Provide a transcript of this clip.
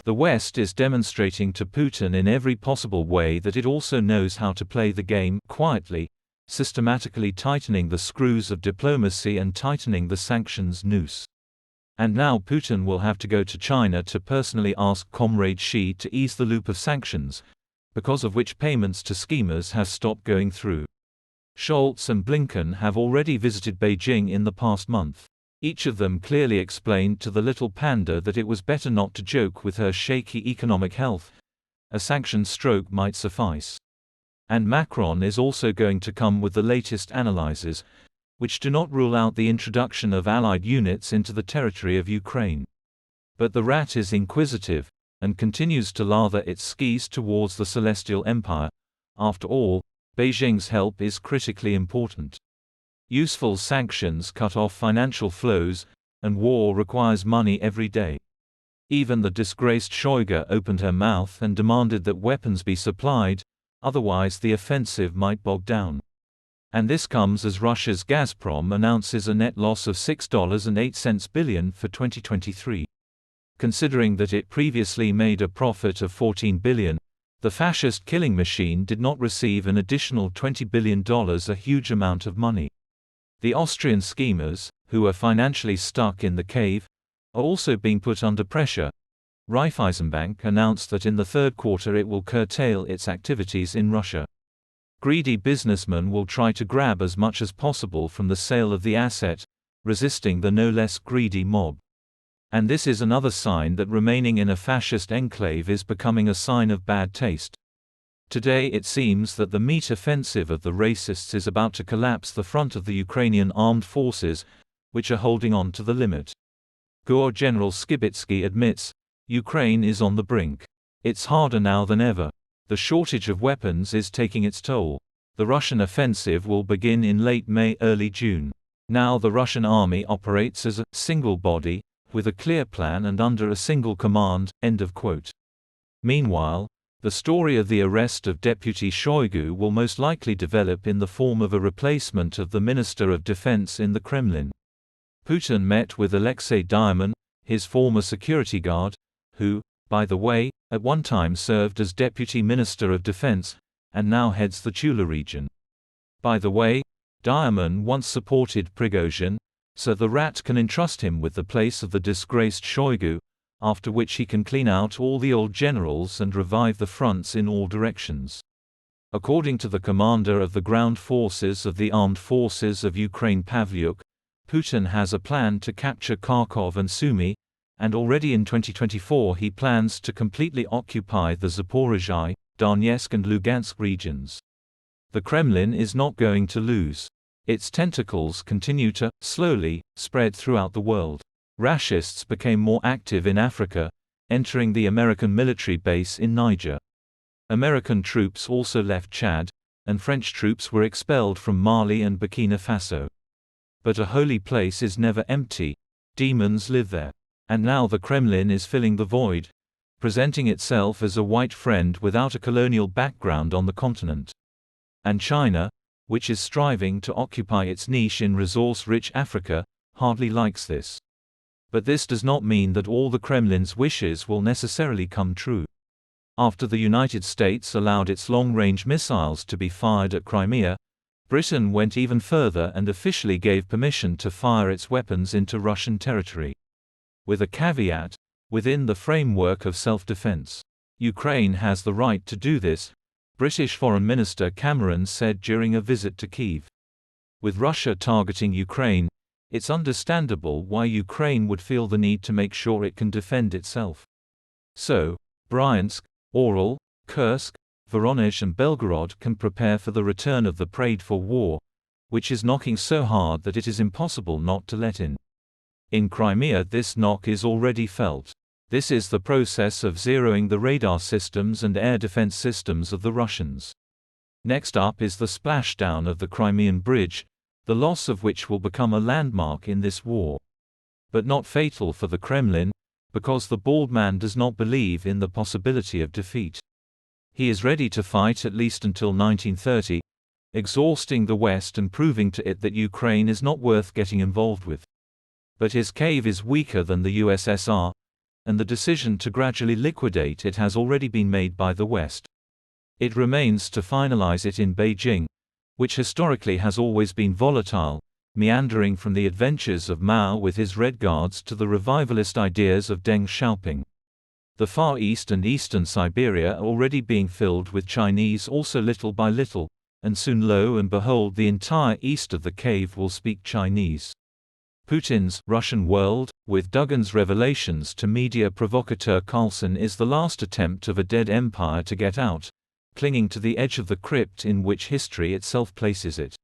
The West is demonstrating to Putin in every possible way that it also knows how to play the game quietly, systematically tightening the screws of diplomacy and tightening the sanctions noose. And now Putin will have to go to China to personally ask Comrade Xi to ease the loop of sanctions, because of which payments to schemers have stopped going through. Scholz and Blinken have already visited Beijing in the past month. Each of them clearly explained to the little panda that it was better not to joke with her shaky economic health. A sanctioned stroke might suffice. And Macron is also going to come with the latest analyses, which do not rule out the introduction of Allied units into the territory of Ukraine. But the rat is inquisitive, and continues to lather its skis towards the Celestial Empire. After all, Beijing's help is critically important. Useful sanctions cut off financial flows, and war requires money every day. Even the disgraced Shoigu opened her mouth and demanded that weapons be supplied, otherwise the offensive might bog down. And this comes as Russia's Gazprom announces a net loss of $6.08 billion for 2023. Considering that it previously made a profit of $14 billion, the fascist killing machine did not receive an additional $20 billion, a huge amount of money. The Austrian schemers, who are financially stuck in the cave, are also being put under pressure. Raiffeisenbank announced that in the third quarter it will curtail its activities in Russia. Greedy businessmen will try to grab as much as possible from the sale of the asset, resisting the no less greedy mob. And this is another sign that remaining in a fascist enclave is becoming a sign of bad taste. Today it seems that the meat offensive of the racists is about to collapse the front of the Ukrainian armed forces, which are holding on to the limit. GOR General Skibitsky admits, Ukraine is on the brink. It's harder now than ever. The shortage of weapons is taking its toll. The Russian offensive will begin in late May, early June. Now the Russian army operates as a single body, with a clear plan and under a single command. End of quote. Meanwhile, the story of the arrest of Deputy Shoigu will most likely develop in the form of a replacement of the Minister of Defense in the Kremlin. Putin met with Alexei Diamond, his former security guard, who, by the way, at one time served as Deputy Minister of Defense, and now heads the Tula region. By the way, Diamond once supported Prigozhin, so the rat can entrust him with the place of the disgraced Shoigu, after which he can clean out all the old generals and revive the fronts in all directions. According to the commander of the ground forces of the Armed Forces of Ukraine Pavlyuk, Putin has a plan to capture Kharkov and Sumy, and already in 2024 he plans to completely occupy the Zaporizhzhia, Donetsk and Lugansk regions. The Kremlin is not going to lose. Its tentacles continue to, slowly, spread throughout the world. Rachists became more active in Africa, entering the American military base in Niger. American troops also left Chad, and French troops were expelled from Mali and Burkina Faso. But a holy place is never empty. Demons live there. And now the Kremlin is filling the void, presenting itself as a white friend without a colonial background on the continent. And China, which is striving to occupy its niche in resource-rich Africa, hardly likes this. But this does not mean that all the Kremlin's wishes will necessarily come true. After the United States allowed its long-range missiles to be fired at Crimea, Britain went even further and officially gave permission to fire its weapons into Russian territory. With a caveat, within the framework of self-defense. Ukraine has the right to do this, British Foreign Minister Cameron said during a visit to Kyiv. With Russia targeting Ukraine, it's understandable why Ukraine would feel the need to make sure it can defend itself. So, Bryansk, Oryol, Kursk, Voronezh and Belgorod can prepare for the return of the prayed-for war, which is knocking so hard that it is impossible not to let in. In Crimea this knock is already felt. This is the process of zeroing the radar systems and air defense systems of the Russians. Next up is the splashdown of the Crimean Bridge, the loss of which will become a landmark in this war. But not fatal for the Kremlin, because the bald man does not believe in the possibility of defeat. He is ready to fight at least until 1930, exhausting the West and proving to it that Ukraine is not worth getting involved with. But his cave is weaker than the USSR, and the decision to gradually liquidate it has already been made by the West. It remains to finalize it in Beijing, which historically has always been volatile, meandering from the adventures of Mao with his Red Guards to the revivalist ideas of Deng Xiaoping. The Far East and Eastern Siberia are already being filled with Chinese also little by little, and soon lo and behold the entire east of the cave will speak Chinese. Putin's Russian world, with Duggan's revelations to media provocateur Carlson, is the last attempt of a dead empire to get out, clinging to the edge of the crypt in which history itself places it.